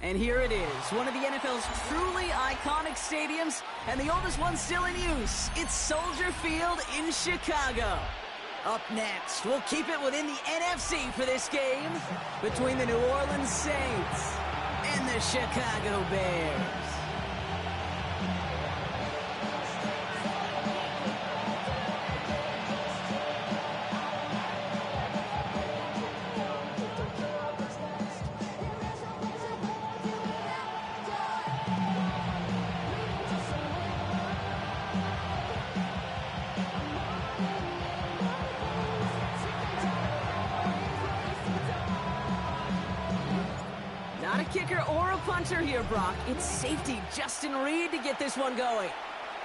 And here it is, one of the NFL's truly iconic stadiums, and the oldest one still in use. It's Soldier Field in Chicago. Up next, we'll keep it within the NFC for this game between the New Orleans Saints and the Chicago Bears. Not a kicker or a punter here, Brock. It's safety Justin Reid to get this one going.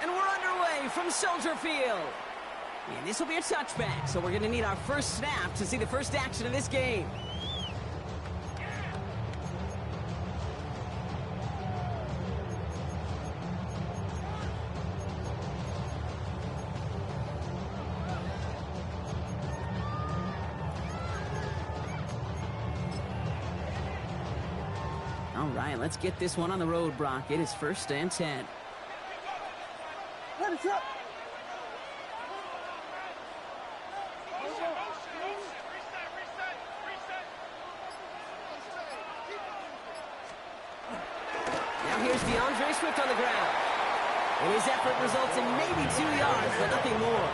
And we're underway from Soldier Field. And this will be a touchback, so we're going to need our first snap to see the first action of this game. All right, let's get this one on the road, Brock. It is 1st and 10. Let us up. Now here's DeAndre Swift on the ground. And his effort results in maybe 2 yards, but nothing more.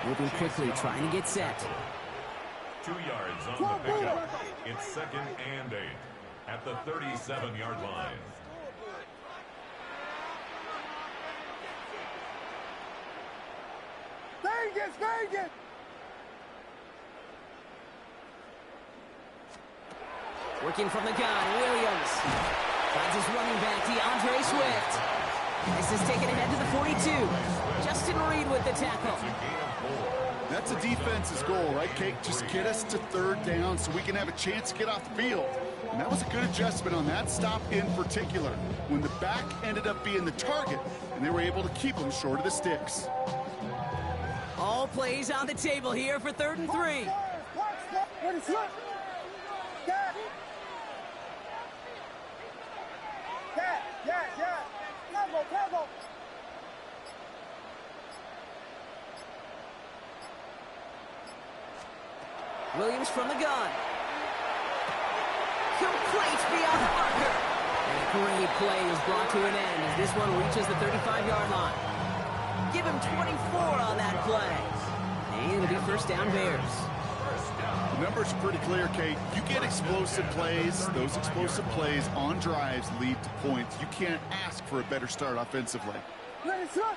Moving quickly, trying to get set. 2 yards on the pickup. It's 2nd and 8. At the 37-yard line. Vegas! Working from the gun, Williams. Finds his running back, DeAndre Swift. This is taken ahead to the 42. Justin Reid with the tackle. That's a defense's goal, right, Kate? Just get us to 3rd down so we can have a chance to get off the field. And that was a good adjustment on that stop in particular, when the back ended up being the target, and they were able to keep him short of the sticks. All plays on the table here for 3rd and 3. Let us up. Yeah. Tempo. Williams from the gun. Complete beyond the marker. And a great play is brought to an end as this one reaches the 35-yard line. Give him 24 on that play. And it'll be 1st down Bears. The numbers are pretty clear, Kate. You get explosive plays. Those explosive plays on drives lead to points. You can't ask for a better start offensively. Let us up.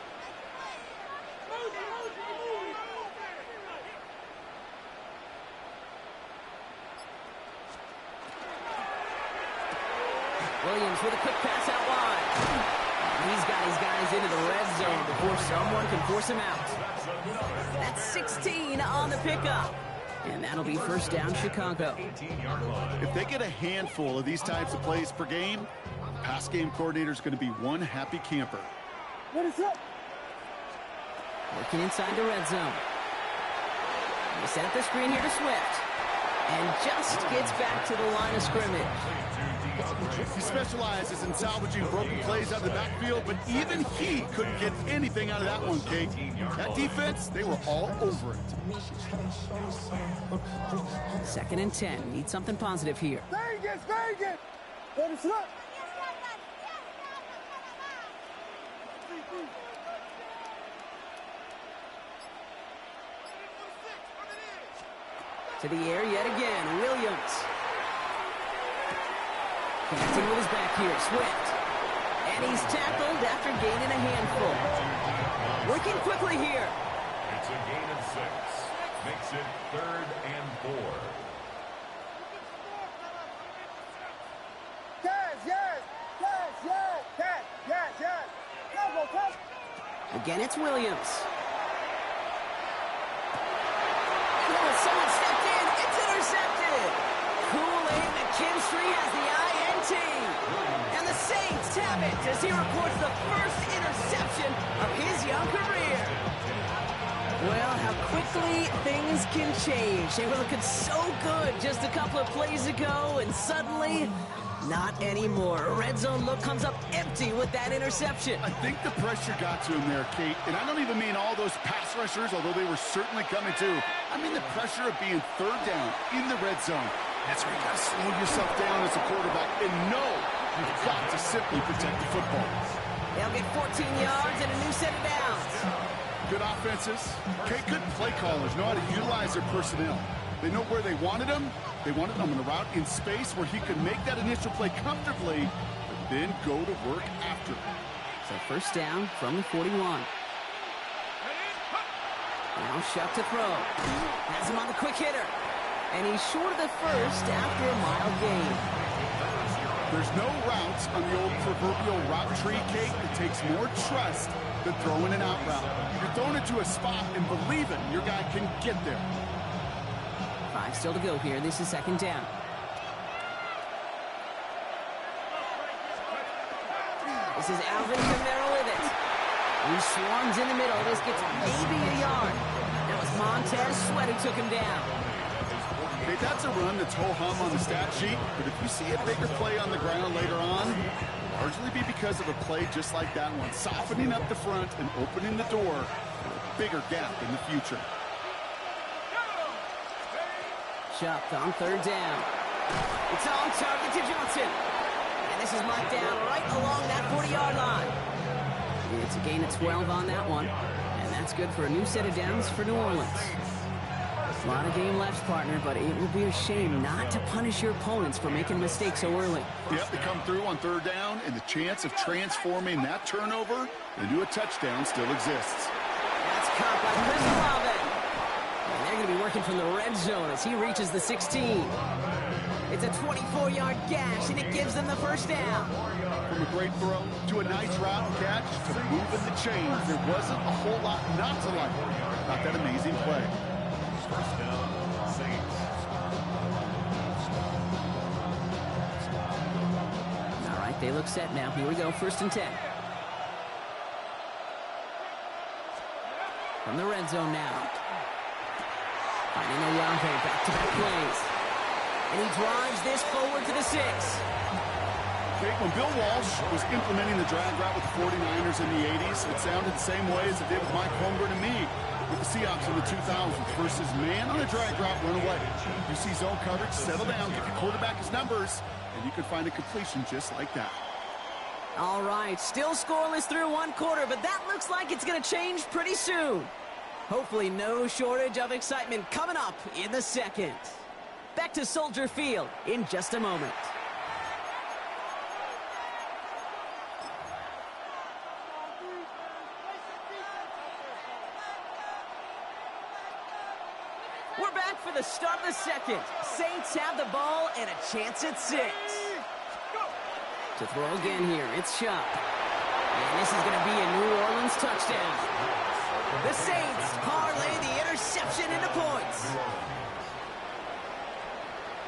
Williams with a quick pass out wide. He's got his guys into the red zone before someone can force him out. That's 16 on the pickup. And that'll be 1st down Chicago. If they get a handful of these types of plays per game, the pass game coordinator is going to be one happy camper. Let us up. Working inside the red zone. They set up the screen here to Swift. And just gets back to the line of scrimmage. He specializes in salvaging broken plays out of the backfield, but even he couldn't get anything out of that one, Kate. That defense, they were all over it. 2nd and 10. Need something positive here. Vegas! Let us up. To the air yet again, Williams. Connecting with his back here, Swift. And he's tackled after gaining a handful. Working quickly here. It's a gain of 6. Makes it 3rd and 4. Yes. Again, it's Williams. Someone stepped in. It's intercepted. Kool-Aid McKinstry has the INT. And the Saints have it as he reports the first interception of his young career. Well, how quickly things can change. They were looking so good just a couple of plays ago, and suddenly Not anymore. Red zone look comes up empty with that interception. I think the pressure got to him there, Kate. And I don't even mean all those pass rushers, although they were certainly coming too. I mean the pressure of being third down in the red zone. That's where you got to slow yourself down as a quarterback and know you've got to simply protect the football. They'll get 14 yards and a new set of downs. Good offenses. Okay, good play callers know how to utilize their personnel. They know where they wanted him. They wanted him on a route in space where he could make that initial play comfortably, but then go to work after. So first down from the 41. Now Shuck to throw. Has him on the quick hitter. And he's short of the first after a mile gain. There's no routes on the old proverbial route tree, Kate. It takes more trust than throwing an out route. You're throwing it to a spot and believing your guy can get there. 5 still to go here. This is second down. This is Alvin Kamara with it. He swarms in the middle. This gets maybe a yard. That was Montez Sweat who took him down. Okay, that's a run that's ho-hum on the stat sheet, but if you see a bigger play on the ground later on, it'll largely be because of a play just like that one, softening up the front and opening the door for a bigger gap in the future. Shuck on third down. It's on target to Johnson. And this is marked down right along that 40-yard line. It's a gain of 12 on that one. And that's good for a new set of downs for New Orleans. A lot of game left, partner, but it will be a shame not to punish your opponents for making mistakes so early. Yep, they come through on third down, and the chance of transforming that turnover into a touchdown still exists. That's caught by Chris Olave. And they're going to be working from the red zone as he reaches the 16. It's a 24-yard gash, and it gives them the first down. From a great throw to a nice route catch to moving the chains, there wasn't a whole lot not to like about that amazing play. First down, Saints. All right, they look set now. Here we go, 1st and 10. From the red zone now. Finding Olave, back-to-back plays. And he drives this forward to the 6. Okay, when Bill Walsh was implementing the drag route with the 49ers in the 80s, it sounded the same way as it did with Mike Holmgren and me with the Seahawks in the 2000s versus man on a drag route, run away. You see zone coverage, settle down, give your quarterback his numbers, and you can find a completion just like that. All right, still scoreless through 1 quarter, but that looks like it's going to change pretty soon. Hopefully no shortage of excitement coming up in the second. Back to Soldier Field in just a moment. We're back for the start of the second. Saints have the ball and a chance at 6. To throw again here, it's Shuck. And this is going to be a New Orleans touchdown. The Saints parlay the interception into points.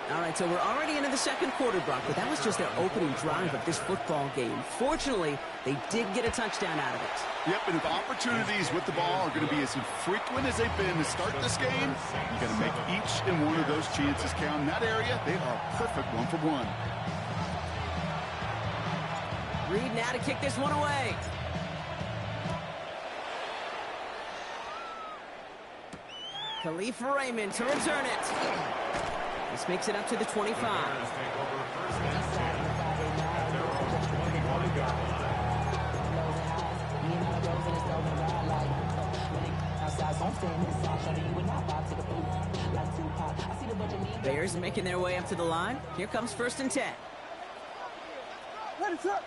All right, so we're already into the second quarter, Brock, but that was just their opening drive of this football game. Fortunately, they did get a touchdown out of it. Yep, and if opportunities with the ball are going to be as infrequent as they've been to start this game, you got to make each and one of those chances count. In that area, they are a perfect 1-for-1. Reed now to kick this one away. Khalif Raymond to return it. This makes it up to the 25. Bears making their way up to the line. Here comes 1st and 10. Let it up.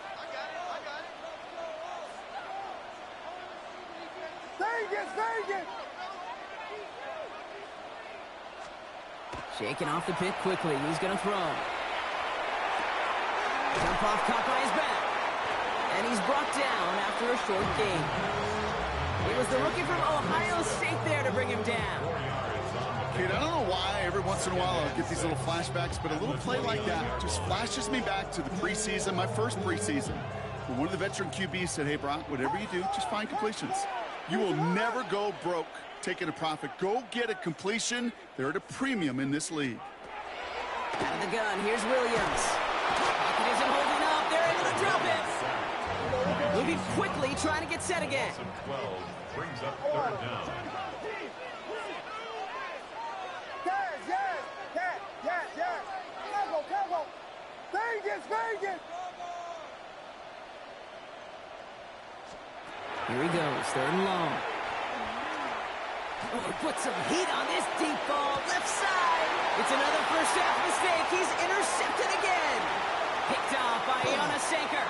Stay again. Shaking off the pit quickly. He's going to throw. Jump off, caught by his back. And he's brought down after a short gain. It was the rookie from Ohio State there to bring him down. Kate, I don't know why every once in a while I get these little flashbacks, but a little play like that just flashes me back to the preseason, my first preseason. When one of the veteran QBs said, hey, Brock, whatever you do, just find completions. You will never go broke taking a profit. Go get a completion. They're at a premium in this league. Out of the gun, here's Williams. quickly trying to get set again. 12 brings up third down. Yes. Tempo. Vegas. Here he goes, third and long. Oh, he put some heat on this deep ball, left side. It's another first half mistake. He's intercepted again. Picked off by Jonas Sanker.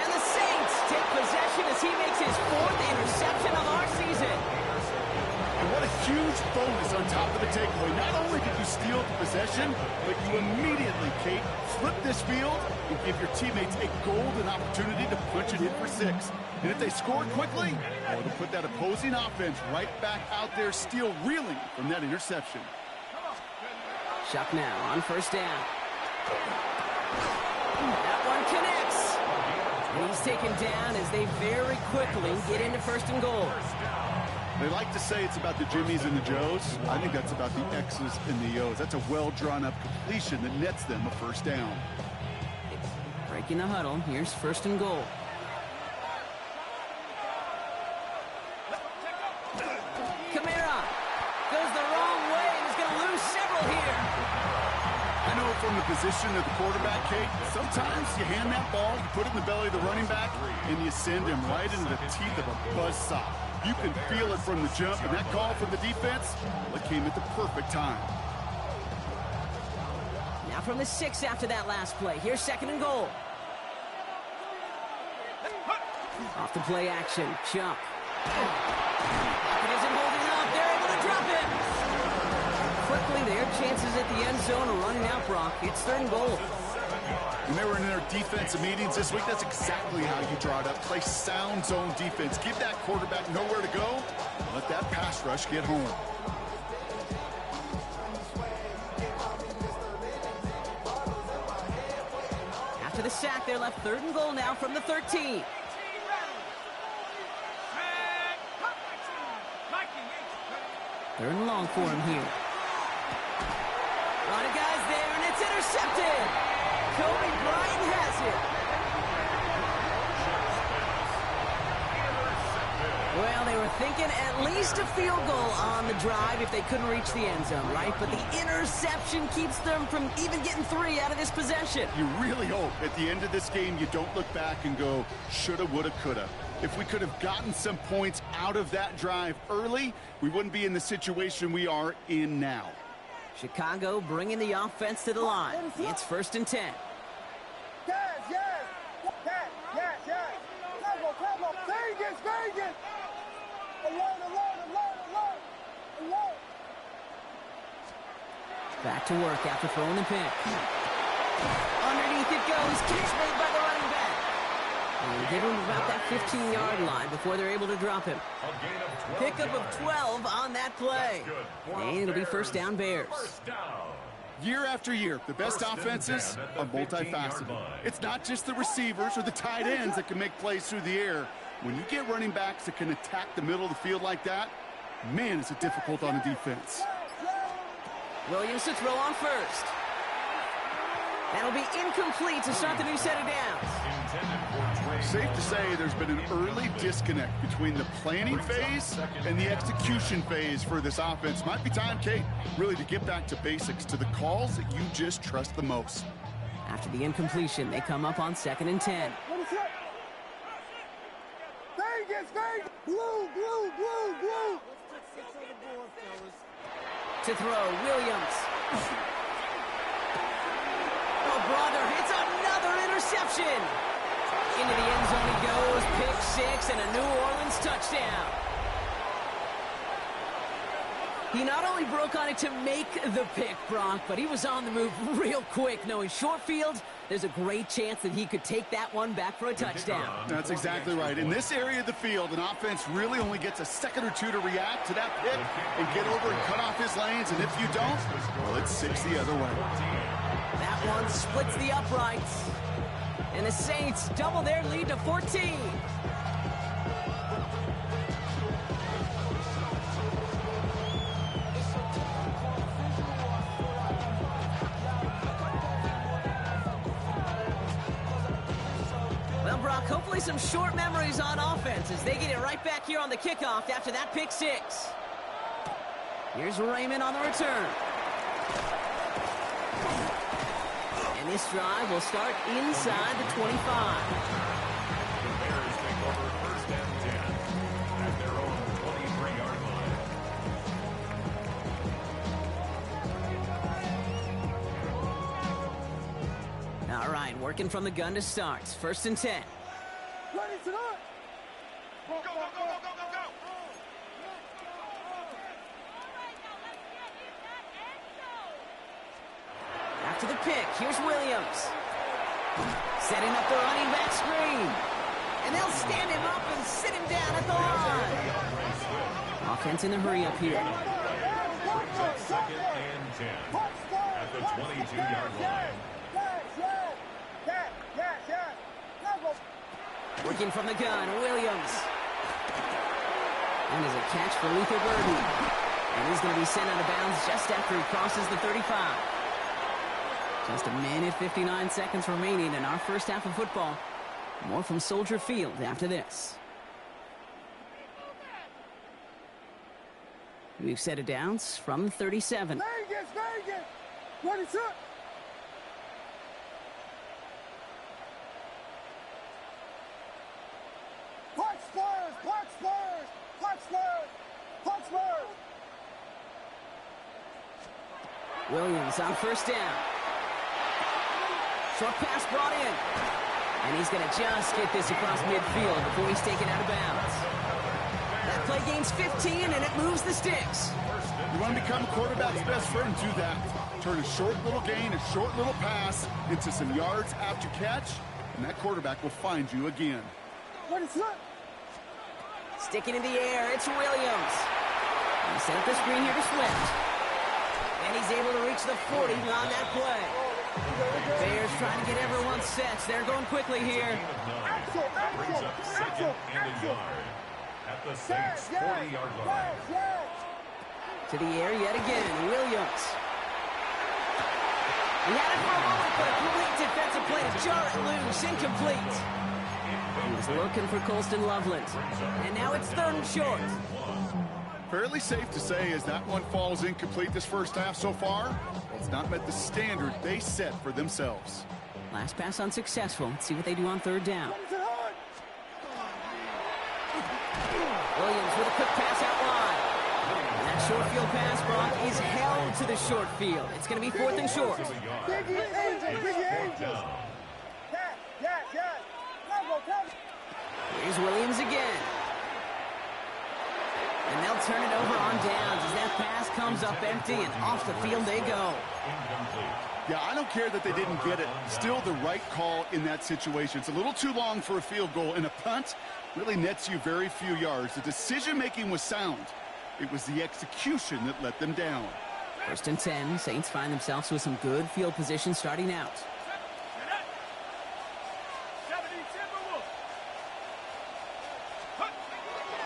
And the Saints take possession as he makes his fourth interception of our season. And what a huge bonus on top of the takeaway. Not only did you steal the possession, but you immediately, Kate, flip this field and give your teammates a golden opportunity to punch it in for 6. And if they score quickly, well, to put that opposing offense right back out there, still reeling from that interception. Shuck now on first down. That one connects. And he's taken down as they very quickly get into first and goal. They like to say it's about the Jimmies and the Joes. I think that's about the X's and the O's. That's a well-drawn-up completion that nets them a first down. Breaking the huddle. Here's first and goal. Kamara goes the wrong way and is going to lose several here. I know from the position of the quarterback, Kate, sometimes you hand that ball, you put it in the belly of the running back, and you send him right into the teeth of a buzzsaw. You can feel it from the jump, and that call from the defense, well, it came at the perfect time. Now from the 6 after that last play. Here's second and goal. Off the play action. Chuck. It isn't holding up. They're able to drop it. Quickly, their chances at the end zone are running out, Brock. It's third and goal. When they were in their defensive meetings this week, that's exactly how you draw it up. Play sound zone defense. Give that quarterback nowhere to go. Let that pass rush get home. After the sack, they're left third and goal now from the 13. Third and long for him here. A lot of guys there, and it's intercepted. Kobe Bryant has it. Well, they were thinking at least a field goal on the drive if they couldn't reach the end zone, right? But the interception keeps them from even getting 3 out of this possession. You really hope at the end of this game you don't look back and go, shoulda, woulda, coulda. If we could have gotten some points out of that drive early, we wouldn't be in the situation we are in now. Chicago bringing the offense to the line. It's first and 10. Yes. Tempo. Vegas. Alert. Back to work after throwing the pick. Underneath it goes. Catch made by the running back. And they give him about that 15-yard line before they're able to drop him. Pickup of 12 on that play. And it'll be first down Bears. Year after year, the best offenses are multifaceted. It's not just the receivers or the tight ends that can make plays through the air. When you get running backs that can attack the middle of the field like that, man, is it difficult on a defense. Williams to throw on first. That'll be incomplete to start the new set of downs. Safe to say there's been an early disconnect between the planning phase and the execution phase for this offense. Might be time, Kate, really to get back to basics, to the calls that you just trust the most. After the incompletion, they come up on second and 10. Vegas. Blue. To throw, Williams. Oh, brother, it's another interception. Into the end zone he goes, pick 6 and a New Orleans touchdown. He not only broke on it to make the pick, Brock, but he was on the move real quick, knowing short field, there's a great chance that he could take that one back for a touchdown. That's exactly right. In this area of the field, an offense really only gets a second or two to react to that pick and get over and cut off his lanes, and if you don't, well, it's 6 the other way. That one splits the uprights. And the Saints double their lead to 14. Brock. Hopefully some short memories on offense as they get it right back here on the kickoff after that pick six. Here's Raymond on the return. And this drive will start inside the 25. The Bears take over first and 10 at their own 23-yard line. All right, working from the gun to start. First and 10. Ready to run. Go, go, go, go, go, go, go! After the pick, here's Williams. Setting up the running back screen. And they'll stand him up and sit him down at the line. Offense in the hurry up here. Brings up second and 10 at the 22-yard line. Working from the gun, Williams. And there's a catch for Luther Burden. And he's going to be sent out of bounds just after he crosses the 35. Just a minute, 59 seconds remaining in our first half of football. More from Soldier Field after this. We've set it downs from the 37. Vegas, Vegas. Ready to. Punch Spurs, punch Spurs, punch Spurs, punch Spurs. Williams on first down. Short pass brought in. And he's going to just get this across midfield before he's taken out of bounds. That play gains 15, and it moves the sticks. You want to become a quarterback's best friend, do that. Turn a short little gain, a short little pass into some yards after catch, and that quarterback will find you again. Ready to. Sticking in the air, it's Williams. He set up the screen here to Swift. And he's able to reach the 40 on that play. Bears trying to get everyone set. They're going quickly here. Brings up second and a yard at the Saints' 40-yard line. To the air yet again, Williams. He had it for a moment, but a complete defensive play to jar it loose, incomplete. He was looking for Colston Loveland. And now it's third and short. Fairly safe to say as that one falls incomplete this first half so far, it's not met the standard they set for themselves. Last pass unsuccessful. Let's see what they do on third down. Williams with a quick pass out wide. And that short field pass, Brock, is held to the short field. It's going to be fourth and short. Biggie Angels, Biggie Angels. Here's Williams again. And they'll turn it over on downs as that pass comes up empty and off the field they go. Yeah, I don't care that they didn't get it. Still the right call in that situation. It's a little too long for a field goal, and a punt really nets you very few yards. The decision-making was sound. It was the execution that let them down. First and 10, Saints find themselves with some good field position starting out.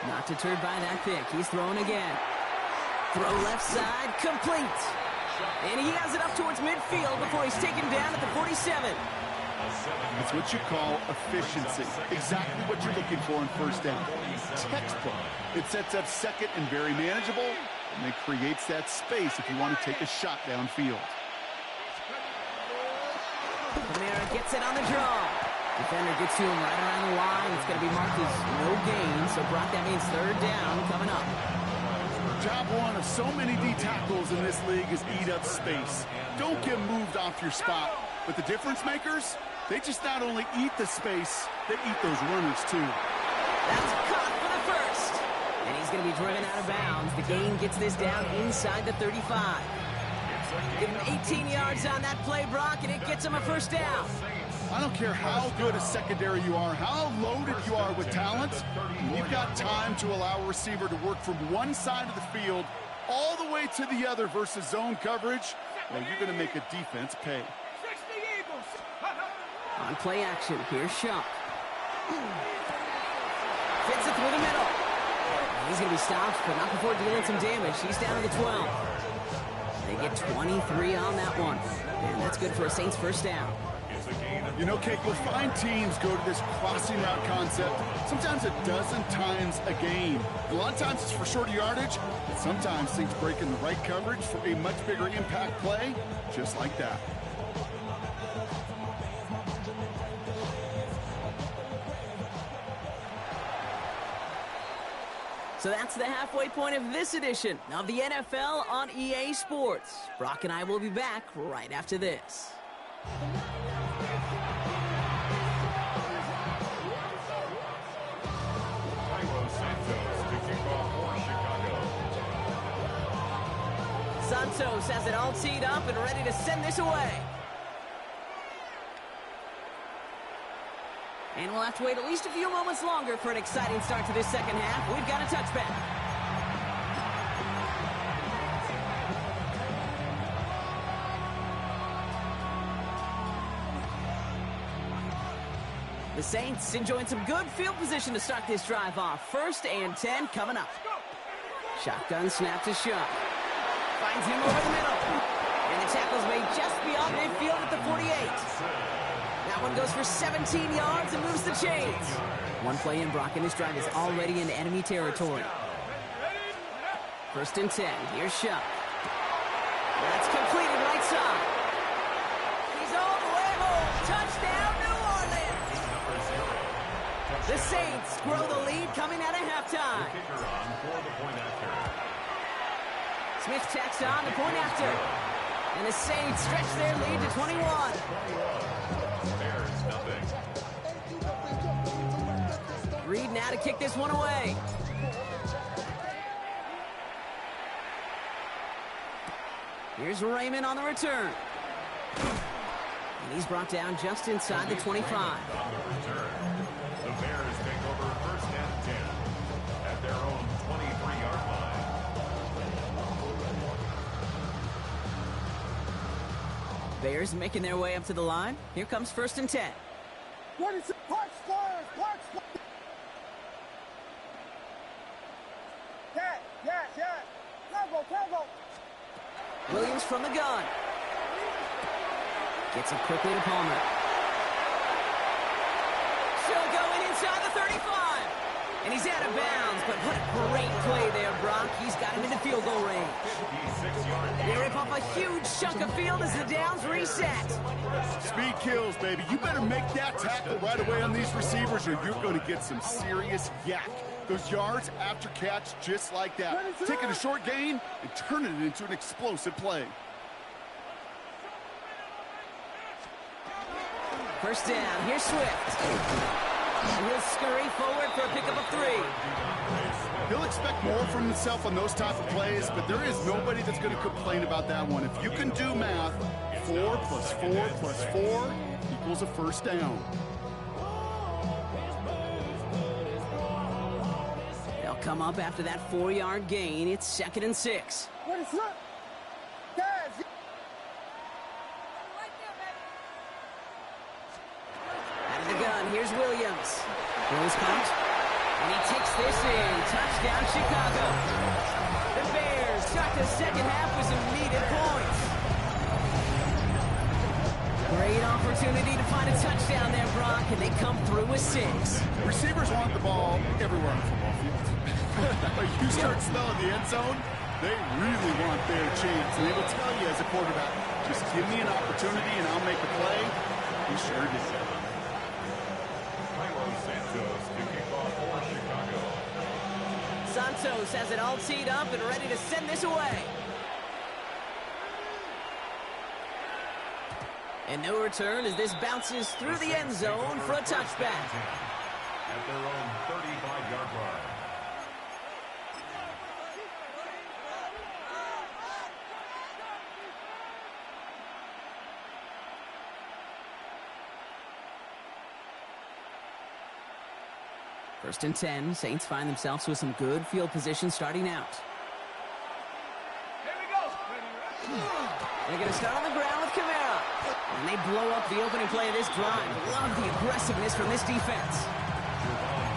Not deterred by that pick. He's throwing again. Throw left side, complete. And he has it up towards midfield before he's taken down at the 47. It's what you call efficiency. Exactly what you're looking for in first down. Textbook. It sets up second and very manageable, and it creates that space if you want to take a shot downfield. Kamara gets it on the draw. Defender gets to him right around the line. It's going to be marked as no gain. So, Brock, that means third down coming up. Job one of so many D tackles in this league is eat up space. Don't get moved off your spot. But the difference makers, they just not only eat the space, they eat those runners too. That's caught for the first. And he's going to be driven out of bounds. The gain gets this down inside the 35. Give him 18 yards on that play, Brock, and it gets him a first down. I don't care how good a secondary you are, how loaded you are with talent, when you've got time to allow a receiver to work from one side of the field all the way to the other versus zone coverage, well, you're going to make a defense pay. On play action, here's Shuck. Fits it through the middle. He's going to be stopped, but not before dealing some damage. He's down to the 12. They get 23 on that one. And that's good for a Saints first down. You know, Kate, you'll find teams go to this crossing route concept sometimes a dozen times a game. A lot of times it's for shorter yardage, but sometimes things break in the right coverage for a much bigger impact play, just like that. So that's the halfway point of this edition of the NFL on EA Sports. Brock and I will be back right after this. Santos has it all teed up and ready to send this away. And we'll have to wait at least a few moments longer for an exciting start to this second half. We've got a touchback. The Saints enjoying some good field position to start this drive off. 1st and 10 coming up. Shotgun snap to Shough. Finds him over the middle. And the tackle's made just beyond midfield at the 48. That one goes for 17 yards and moves the chains. One play in, Brock, and this drive is already into enemy territory. 1st and 10. Here's Shough. That's completed right side. He's all the way home. Touchdown, New Orleans. The Saints grow the lead coming out of halftime. Smith tacks on the point after. And the Saints stretch their lead to 21. Reed now to kick this one away. Here's Raymond on the return. And he's brought down just inside the 25. On the return, the Bears take over 1st and 10 at their own 23-yard line. Bears making their way up to the line. Here comes 1st and 10. Clark squares, Clark squares. Yes. Tango. Williams from the gun. Gets it quickly to Palmer. Still going inside the 35. And he's out of bounds, but what a great play there, Brock. He's got him into field goal range. 56-yard They rip off a huge chunk of field as the downs reset. Speed kills, baby. You better make that tackle right away on these receivers or you're going to get some serious yak. Those yards after catch just like that. Taking a short gain and turning it into an explosive play. 1st down. Here's Swift. He'll scurry forward for a pickup of 3. He'll expect more from himself on those type of plays, but there is nobody that's going to complain about that one. If you can do math, 4 plus 4 plus 4 equals a 1st down. They'll come up after that 4-yard gain. It's 2nd and 6. What is that? Guys. Out of the gun, here's Williams. Throws count, and he takes this in. Touchdown, Chicago. The Bears start the second half with some needed points. Great opportunity to find a touchdown there, Brock, and they come through with 6. Receivers want the ball everywhere on the football field. You start smelling the end zone, they really want their chance. And they will tell you as a quarterback, just give me an opportunity and I'll make a play. He sure did. Santos has it all teed up and ready to send this away. And no return as this bounces through the end zone for a touchback. At their own 35-yard line. First and 10, Saints find themselves with some good field position starting out. They're going to start on the ground with Kamara. And they blow up the opening play of this drive. Love the aggressiveness from this defense.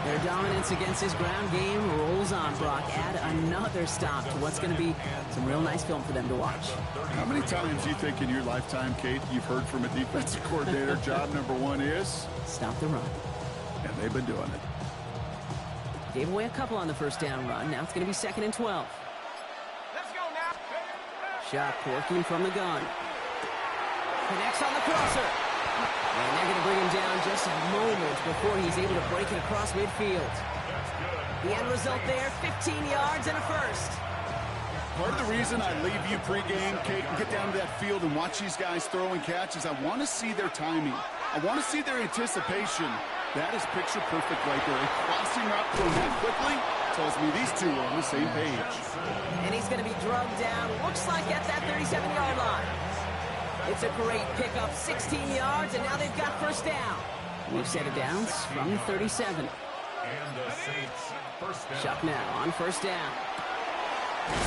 Their dominance against his ground game rolls on, Brock. Add another stop to what's going to be some real nice film for them to watch. How many times do you think in your lifetime, Kate, you've heard from a defensive coordinator, job number one is? Stop the run. And they've been doing it. Gave away a couple on the first down run. Now it's going to be 2nd and 12. Let's go now. Shot working from the gun. Connects on the crosser. And they're going to bring him down just a moment before he's able to break it across midfield. The end result there, 15 yards and a first. Part of the reason I leave you pregame, Kate, and get down to that field and watch these guys throw and catch is I want to see their timing. I want to see their anticipation. That is picture perfect right there. A crossing route thrown that quickly tells me these two are on the same page. And he's going to be drugged down, looks like at that 37-yard line. It's a great pickup, 16 yards, and now they've got first down. We've set it down from 37. And the Saints first down. Shuck now on first down.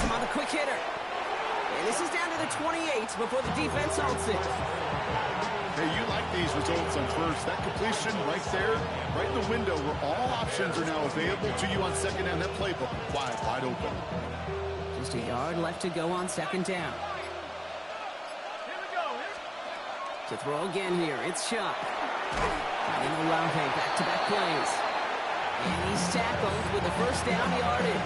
Some on the quick hitter. And this is down to the 28 before the defense halts it. Hey, you like these results on first. That completion right there, right in the window where all options are now available to you on second down. That playbook wide open. Just a yard left to go on second down. To throw again here, it's Shuck. Finding Olave, back-to-back plays. And he's tackled with the first down yardage.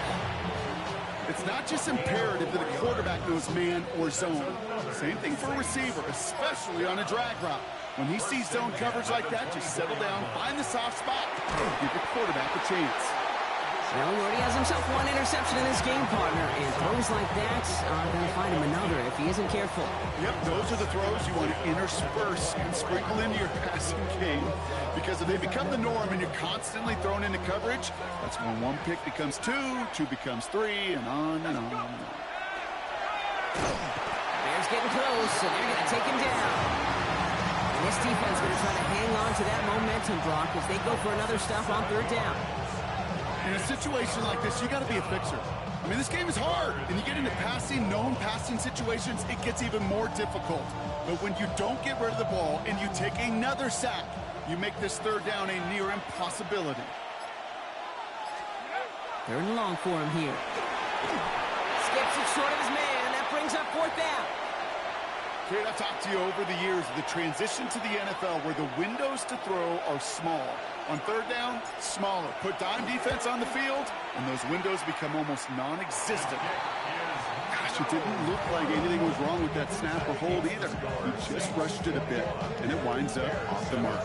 It's not just imperative that a quarterback knows man or zone. Same thing for a receiver, especially on a drag route. When he sees zone coverage like that, just settle down, find the soft spot, and give your quarterback a chance. Well, he already has himself one interception in this game, partner, and throws like that are going to find him another if he isn't careful. Yep, those are the throws you want to intersperse and sprinkle into your passing game, because if they become the norm and you're constantly thrown into coverage, that's when one pick becomes two becomes three, and on and on and on. Bears getting close, and they're going to take him down. And this defense is going to try to hang on to that momentum, Brock, as they go for another stop on third down. In a situation like this, you got to be a fixer. I mean, this game is hard, and you get into known passing situations, it gets even more difficult. But when you don't get rid of the ball and you take another sack, you make this third down a near impossibility. Third and long for him here. Skips it short of his man, and that brings up fourth down. Kate, I've talked to you over the years of the transition to the NFL where the windows to throw are small. On third down, smaller. Put dime defense on the field, and those windows become almost non-existent. Gosh, it didn't look like anything was wrong with that snap or hold either. He just rushed it a bit, and it winds up off the mark.